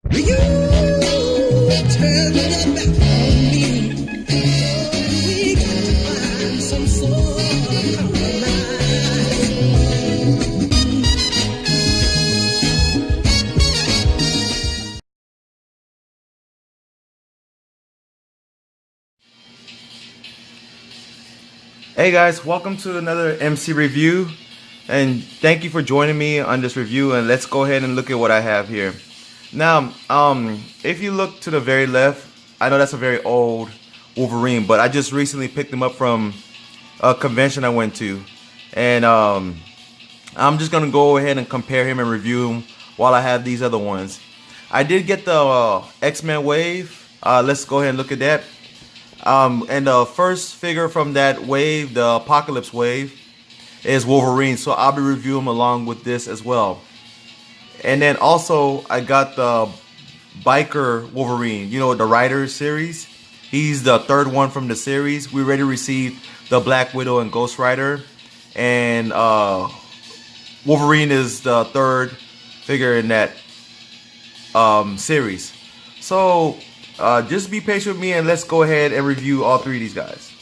You turn your back on me. We got to find some sort of compromise. Hey guys, welcome to another MC review, and thank you for joining me on this review. And let's go ahead and look at what I have here. Now, if you look to the very left, I know that's a very old Wolverine, but I just recently picked him up from a convention I went to, and I'm just gonna go ahead and compare him and review him while I have these other ones. I did get the X-Men wave. Let's go ahead and look at that. And the first figure from that wave, the Apocalypse wave, is Wolverine. So I'll be reviewing him along with this as well. And then also I got the Biker Wolverine, you know, the Rider series. He's the third one from the series. We already received the Black Widow and Ghost Rider. And Wolverine is the third figure in that series. So just be patient with me and let's go ahead and review all three of these guys.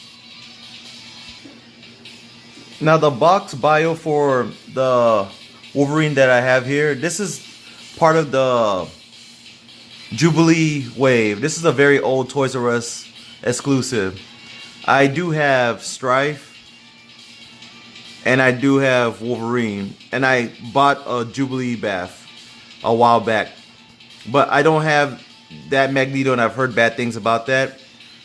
Now the box bio for the Wolverine that I have here, this is part of the Jubilee wave. This is a very old Toys R Us exclusive. I do have Strife and I do have Wolverine, and I bought a Jubilee bath a while back, but I don't have that Magneto, and I've heard bad things about that.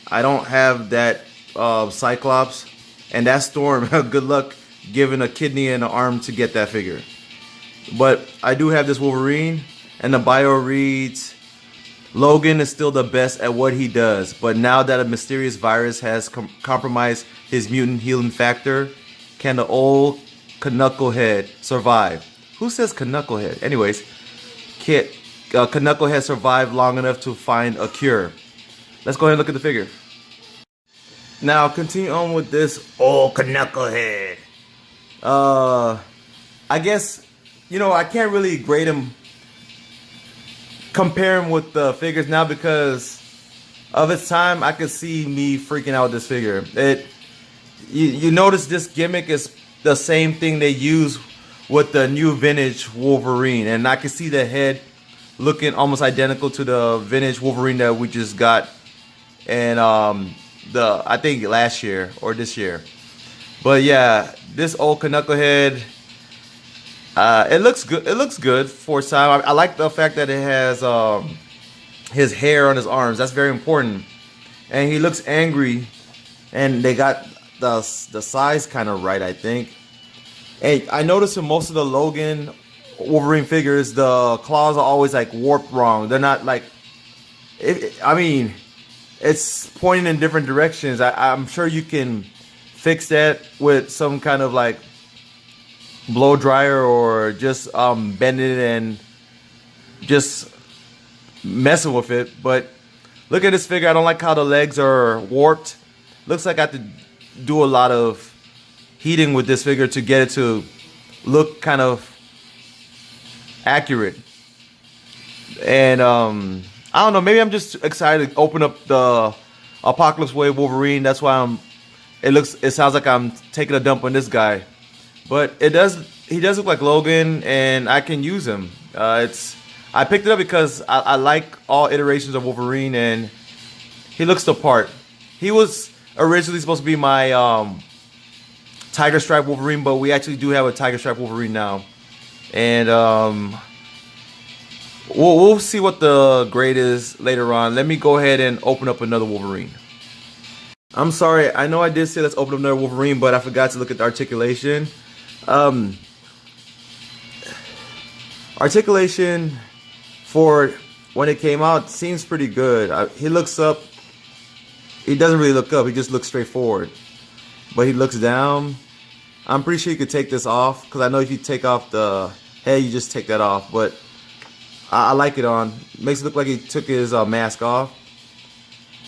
I don't have that Cyclops, and that Storm. Good luck giving a kidney and an arm to get that figure. But I do have this Wolverine, and the bio reads, Logan is still the best at what he does, but now that a mysterious virus has compromised his mutant healing factor, can the old Knucklehead survive? Who says Knucklehead? Anyways, Knucklehead survived long enough to find a cure. Let's go ahead and look at the figure. Now continue on with this old Knucklehead. I guess, you know, I can't really grade him, compare him with the figures now because of its time. I could see me freaking out with this figure. You notice this gimmick is the same thing they use with the new vintage Wolverine, and I can see the head looking almost identical to the vintage Wolverine that we just got, and I think last year or this year. But yeah, this old Knucklehead, it looks good. It looks good for its time. I like the fact that it has his hair on his arms. That's very important, and he looks angry. And they got the size kind of right, I think. And I noticed in most of the Logan Wolverine figures, the claws are always like warped wrong. They're not like, I mean, it's pointing in different directions. I'm sure you can fix that with some kind of like blow dryer or just bend it and just messing with it. But look at this figure. I don't like how the legs are warped. Looks like I have to do a lot of heating with this figure to get it to look kind of accurate. And I don't know, maybe I'm just excited to open up the Apocalypse Wave Wolverine. That's why it sounds like I'm taking a dump on this guy. But he does look like Logan, and I can use him. I picked it up because I like all iterations of Wolverine, and he looks the part. He was originally supposed to be my Tiger Stripe Wolverine, but we actually do have a Tiger Stripe Wolverine now. And we'll see what the grade is later on. Let me go ahead and open up another Wolverine. I'm sorry, I know I did say let's open up another Wolverine, but I forgot to look at the articulation. Articulation for when it came out seems pretty good. He looks up. He doesn't really look up. He just looks straight forward. But he looks down. I'm pretty sure you could take this off, because I know if you take off the head, you just take that off. But I like it on. Makes it look like he took his mask off.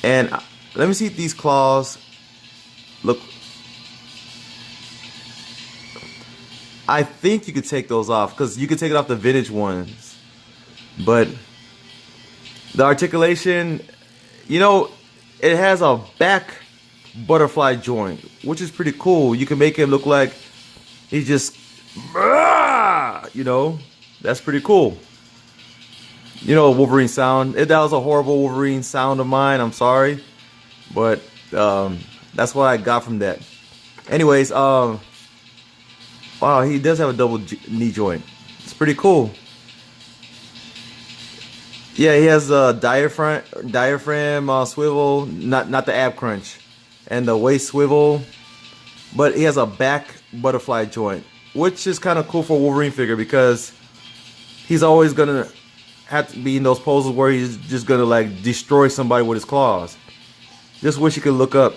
And let me see if these claws look. I think you could take those off, because you could take it off the vintage ones. But The articulation, you know, it has a back butterfly joint, which is pretty cool. You can make him look like he's just, you know, that's pretty cool. You know, Wolverine sound. If that was a horrible Wolverine sound of mine, I'm sorry, but that's what I got from that. Anyways, wow, he does have a double knee joint. It's pretty cool. Yeah, he has a diaphragm swivel, not the ab crunch, and the waist swivel, but he has a back butterfly joint, which is kind of cool for a Wolverine figure because he's always gonna have to be in those poses where he's just gonna like destroy somebody with his claws. Just wish you could look up,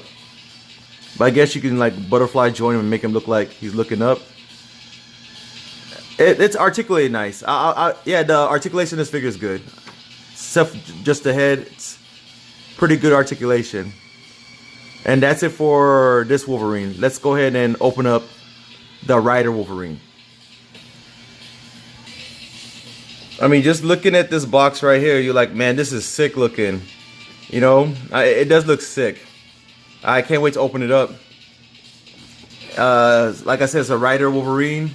but I guess you can like butterfly joint him and make him look like he's looking up. It's articulated nice. Yeah, the articulation of this figure is good. Except just the head, it's pretty good articulation. And that's it for this Wolverine. Let's go ahead and open up the Rider Wolverine. I mean, just looking at this box right here, you're like, man, this is sick looking. You know, it does look sick. I can't wait to open it up. Like I said, it's a Rider Wolverine.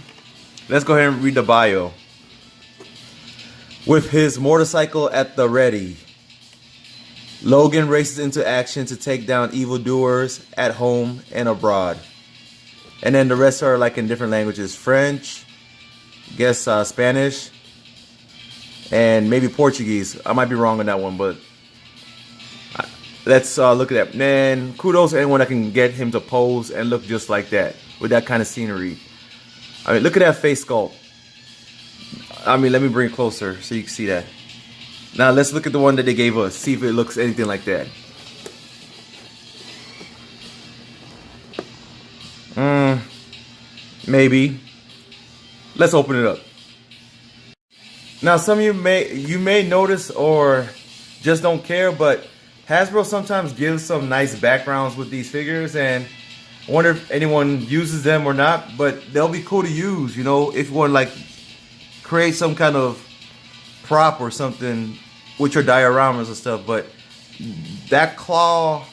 Let's go ahead and read the bio. With his motorcycle at the ready, Logan races into action to take down evildoers at home and abroad. And then the rest are like in different languages. French, guess Spanish, and maybe Portuguese. I might be wrong on that one, but let's look at that. Man, kudos to anyone that can get him to pose and look just like that with that kind of scenery. I mean, look at that face sculpt. I mean, let me bring it closer so you can see that. Now let's look at the one that they gave us. See if it looks anything like that. Maybe. Let's open it up. Now some of you may notice or just don't care, but Hasbro sometimes gives some nice backgrounds with these figures, and I wonder if anyone uses them or not, but they'll be cool to use, you know, if you want to like create some kind of prop or something with your dioramas and stuff. But that claw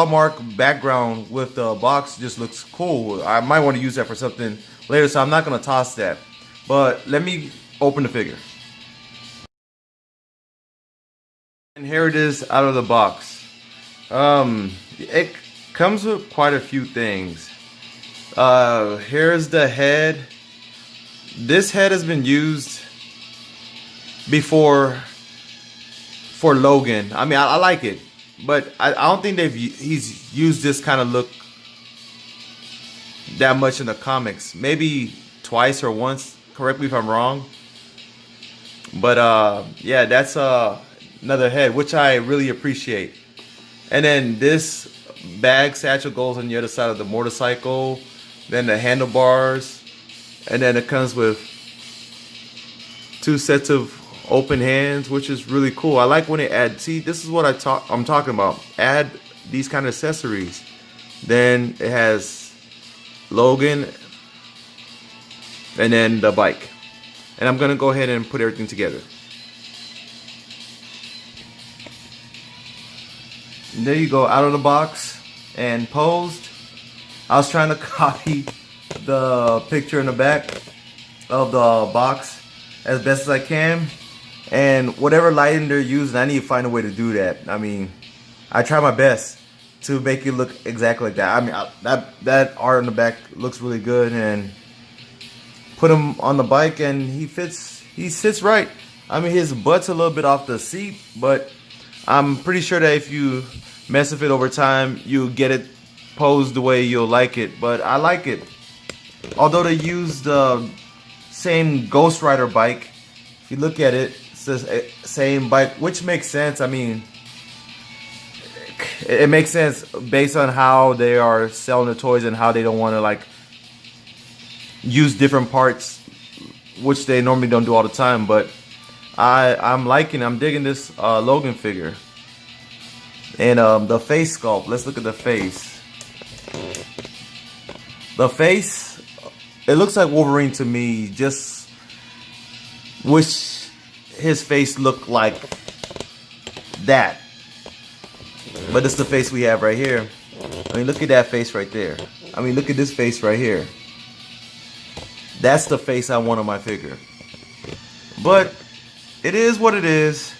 mark background with the box just looks cool. I might want to use that for something later, so I'm not going to toss that. But let me open the figure. And here it is out of the box. It comes with quite a few things. Here's the head. This head has been used before for Logan. I mean, I like it, but I don't think he's used this kind of look that much in the comics. Maybe twice or once. Correct me if I'm wrong. But yeah, that's another head, which I really appreciate. And then this bag satchel goes on the other side of the motorcycle. Then the handlebars. And then it comes with 2 sets of open hands, which is really cool. I like when they add, see, this is what I'm talking about. Add these kind of accessories. Then it has Logan and then the bike. And I'm gonna go ahead and put everything together. And there you go, out of the box and posed. I was trying to copy the picture in the back of the box as best as I can, and whatever lighting they're using, I need to find a way to do that. I mean, I try my best to make it look exactly like that. I mean, that art on the back looks really good, and put him on the bike and he sits right. I mean, his butt's a little bit off the seat, but I'm pretty sure that if you mess with it over time, you'll get it posed the way you'll like it. But I like it. Although they use the same Ghost Rider bike, if you look at it, it's the same bike, which makes sense. I mean, it makes sense based on how they are selling the toys and how they don't want to like use different parts, which they normally don't do all the time. But I'm digging this Logan figure. And the face sculpt, let's look at the face. The face, it looks like Wolverine to me. Just wish his face looked like that. But it's the face we have right here. I mean, look at that face right there. I mean, look at this face right here. That's the face I want on my figure. But it is what it is.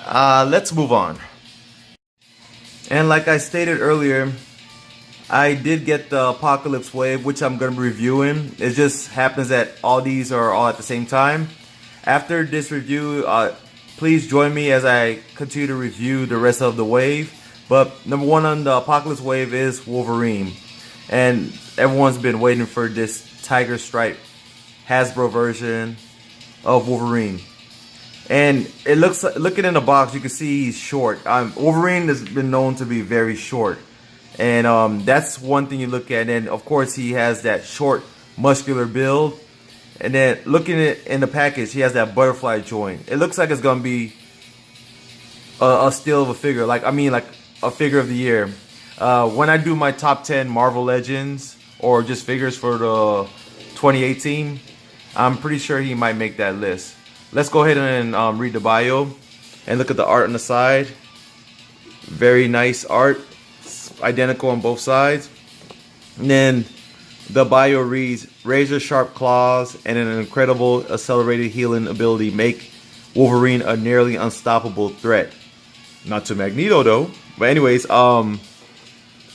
Let's move on. And like I stated earlier, I did get the Apocalypse Wave, which I'm going to be reviewing. It just happens that all these are all at the same time. After this review, please join me as I continue to review the rest of the wave. But number one on the Apocalypse Wave is Wolverine. And everyone's been waiting for this Tiger Stripe Hasbro version of Wolverine. And it looks, looking in the box, you can see he's short. Wolverine has been known to be very short. And that's one thing you look at. And of course, he has that short, muscular build. And then looking at in the package, he has that butterfly joint. It looks like it's going to be a steal of a figure. Like a figure of the year. When I do my top 10 Marvel Legends or just figures for the 2018, I'm pretty sure he might make that list. Let's go ahead and read the bio and look at the art on the side. Very nice art. It's identical on both sides. And then the bio reads, razor sharp claws and an incredible accelerated healing ability make Wolverine a nearly unstoppable threat. Not to Magneto though. But anyways,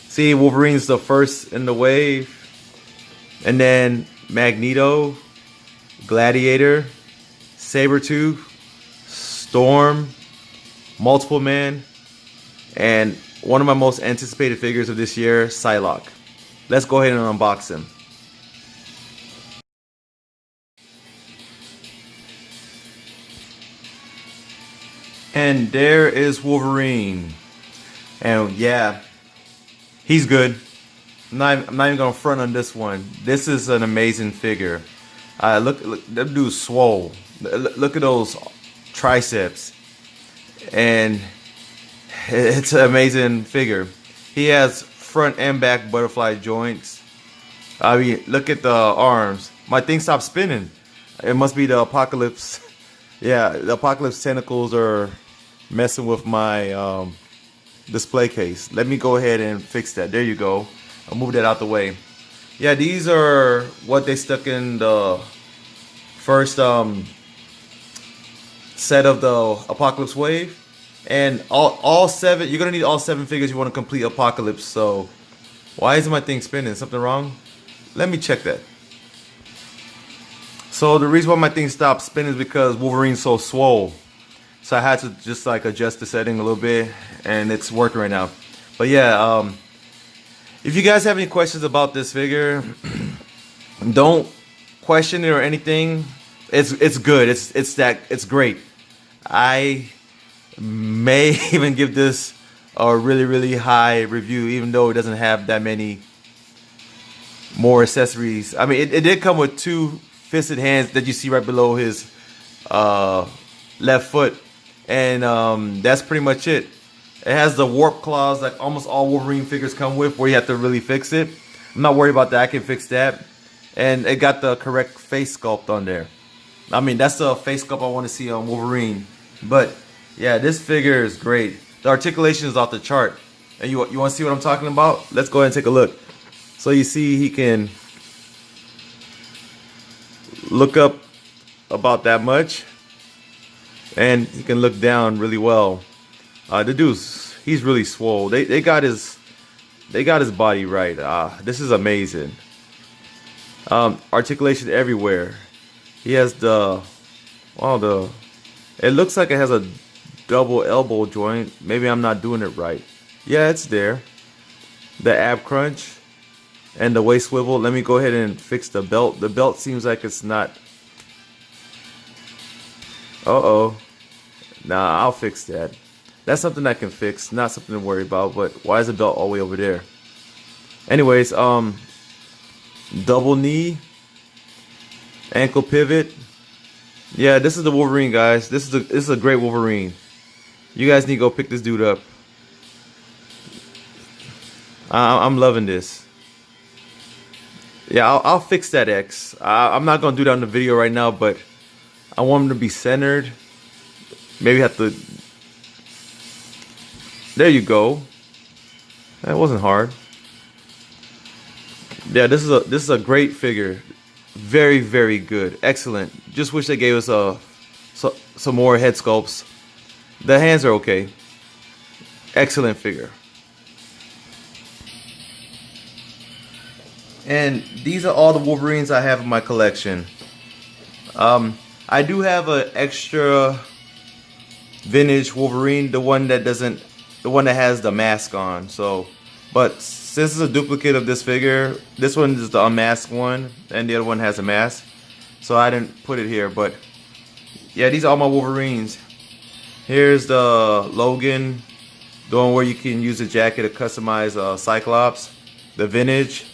see, Wolverine's the first in the wave. And then Magneto, Gladiator, Sabretooth, Storm, Multiple Man, and one of my most anticipated figures of this year, Psylocke. Let's go ahead and unbox him. And there is Wolverine. And yeah, he's good. I'm not even gonna front on this one. This is an amazing figure. Look, that dude's swole. Look at those triceps, and it's an amazing figure. He has front and back butterfly joints. I mean, look at the arms. My thing stopped spinning. It must be the Apocalypse. Yeah, the Apocalypse tentacles are messing with my display case. Let me go ahead and fix that. There you go. I'll move that out the way. Yeah, these are what they stuck in the first set of the Apocalypse Wave. And all seven, you're gonna need all 7 figures you want to complete Apocalypse. So why isn't my thing spinning? Something wrong? Let me check that. So the reason why my thing stopped spinning is because Wolverine's so swole. So I had to just like adjust the setting a little bit, and it's working right now. But yeah, if you guys have any questions about this figure, don't question it or anything. It's good. It's great. I may even give this a really high review, even though it doesn't have that many more accessories. I mean, it did come with 2 fisted hands that you see right below his left foot, and that's pretty much it. It has the warp claws like almost all Wolverine figures come with, where you have to really fix it. I'm not worried about that. I can fix that. And it got the correct face sculpt on there. I mean, that's the face sculpt I want to see on Wolverine. But yeah, this figure is great. The articulation is off the chart. And you want to see what I'm talking about? Let's go ahead and take a look. So you see he can look up about that much, and he can look down really well. The dude's, he's really swole. They got his body right. This is amazing. Articulation everywhere. He has it looks like it has a double elbow joint. Maybe I'm not doing it right. Yeah, it's there. The ab crunch and the waist swivel. Let me go ahead and fix the belt. The belt seems like it's not. Uh-oh. Nah, I'll fix that. That's something I can fix, not something to worry about. But why is the belt all the way over there? Anyways, double knee, ankle pivot. Yeah, this is the Wolverine, guys. This is a great Wolverine. You guys need to go pick this dude up. I'm loving this. Yeah, I'll fix that X. I'm not gonna do that in the video right now, but I want him to be centered. Maybe have to There you go. That wasn't hard. Yeah, this is a great figure. Very, very good. Excellent. Just wish they gave us some more head sculpts. The hands are okay. Excellent figure. And these are all the Wolverines I have in my collection. I do have an extra vintage Wolverine, the one that has the mask on. So, but since it's a duplicate of this figure, this one is the unmasked one, and the other one has a mask. So I didn't put it here, but yeah, these are all my Wolverines. Here's the Logan, the one where you can use the jacket to customize Cyclops, the vintage,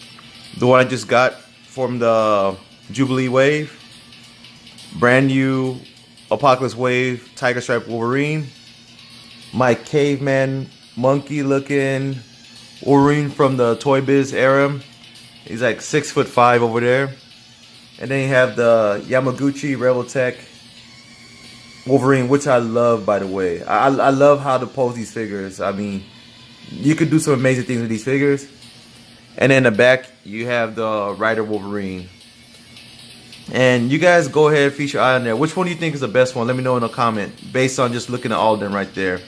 the one I just got from the Jubilee Wave, brand new Apocalypse Wave Tiger Stripe Wolverine, my caveman monkey looking Wolverine from the Toy Biz era. He's like 6'5" over there. And then you have the Yamaguchi Rebel Tech Wolverine, which I love, by the way. I love how to pose these figures. I mean, you could do some amazing things with these figures. And in the back, you have the Rider Wolverine. And you guys go ahead, feature eye on there. Which one do you think is the best one? Let me know in a comment, based on just looking at all of them right there.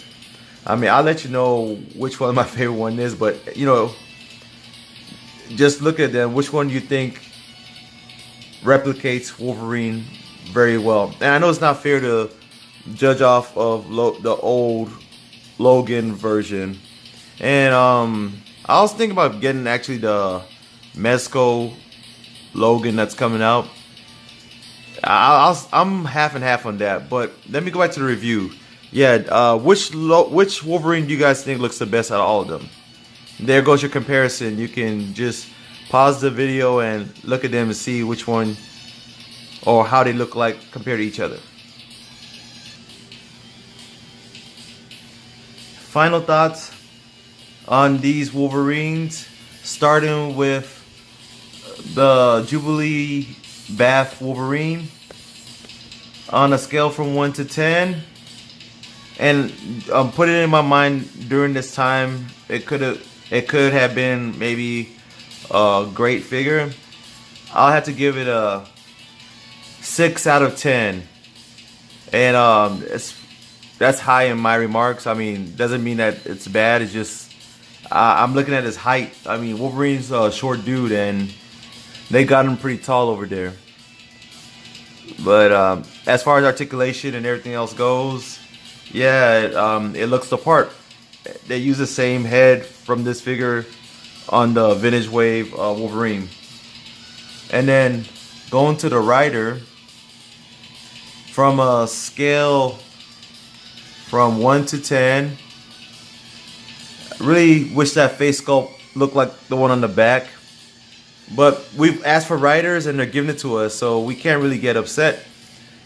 I mean, I'll let you know which one my favorite one is, but you know, just look at them. Which one do you think replicates Wolverine very well? And I know it's not fair to judge off of the old Logan version. And I was thinking about getting actually the Mezco Logan that's coming out. I'm half and half on that, but let me go back to the review. Yeah, which Wolverine do you guys think looks the best out of all of them? There goes your comparison. You can just pause the video and look at them and see which one or how they look like compared to each other. Final thoughts on these Wolverines, starting with the Jubilee Bath Wolverine. On a scale from 1 to 10, and put it in my mind during this time, it could have been maybe a great figure. I'll have to give it a 6 out of 10, and that's high in my remarks. I mean, doesn't mean that it's bad. It's just I'm looking at his height. I mean, Wolverine's a short dude, and they got him pretty tall over there. But as far as articulation and everything else goes, yeah, it looks the part. They use the same head from this figure on the Vintage Wave Wolverine. And then going to the Rider, from a scale from 1 to 10, I really wish that face sculpt looked like the one on the back. But we've asked for Riders and they're giving it to us, so we can't really get upset.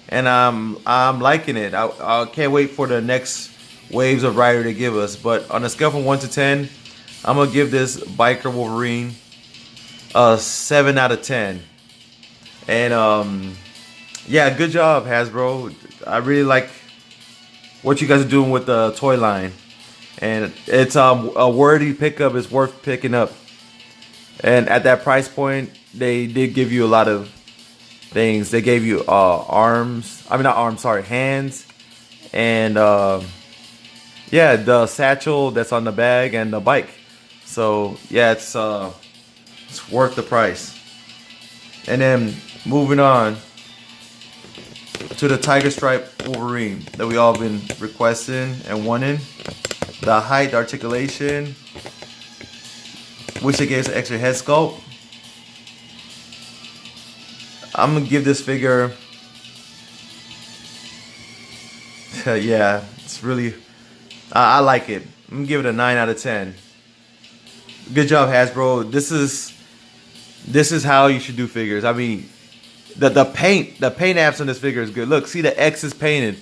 And I'm liking it. I can't wait for the next waves of Rider to give us. But on a scale from 1 to 10, I'm gonna give this Biker Wolverine a 7 out of 10. And yeah, good job, Hasbro. I really like what you guys are doing with the toy line, and it's a worthy pickup. It's worth picking up. And at that price point, they did give you a lot of things. They gave you hands, and yeah, the satchel that's on the bag and the bike. So yeah, it's worth the price. And then moving on to the Tiger Stripe Wolverine that we all been requesting and wanting. The height, articulation. Wish they gave us an extra head sculpt. I'm gonna give this figure, yeah, it's really, I like it. I'm gonna give it a 9 out of 10. Good job, Hasbro. This is how you should do figures. I mean, the paint apps on this figure is good. Look, see, the X is painted.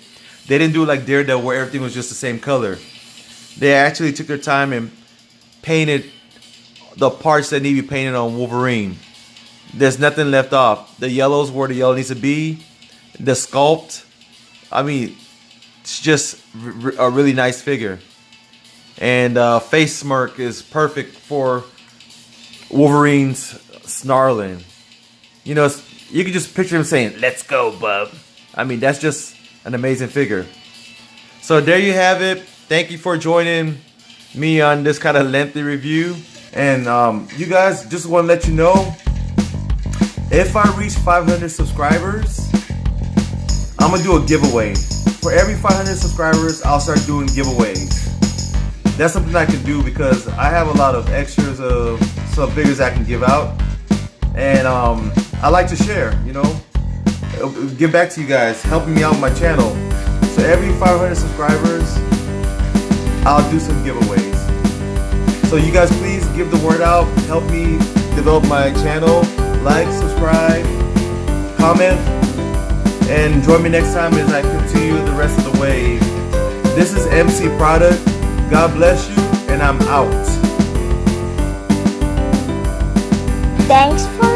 They didn't do it like Daredevil where everything was just the same color. They actually took their time and painted the parts that need to be painted on Wolverine. There's nothing left off. The yellow's where the yellow needs to be. The sculpt, I mean, it's just a really nice figure. and face smirk is perfect for Wolverine's snarling. You know, you can just picture him saying, "Let's go, bub." I mean, that's just an amazing figure. So there you have it. Thank you for joining me on this kind of lengthy review. And you guys, just want to let you know, if I reach 500 subscribers, I'm going to do a giveaway. For every 500 subscribers, I'll start doing giveaways. That's something I can do because I have a lot of extras of some figures I can give out. And I like to share, you know, give back to you guys, helping me out with my channel. So every 500 subscribers, I'll do some giveaways. So you guys please give the word out, help me develop my channel, like, subscribe, comment, and join me next time as I continue the rest of the wave. This is MC Product. God bless you, and I'm out. Thanks for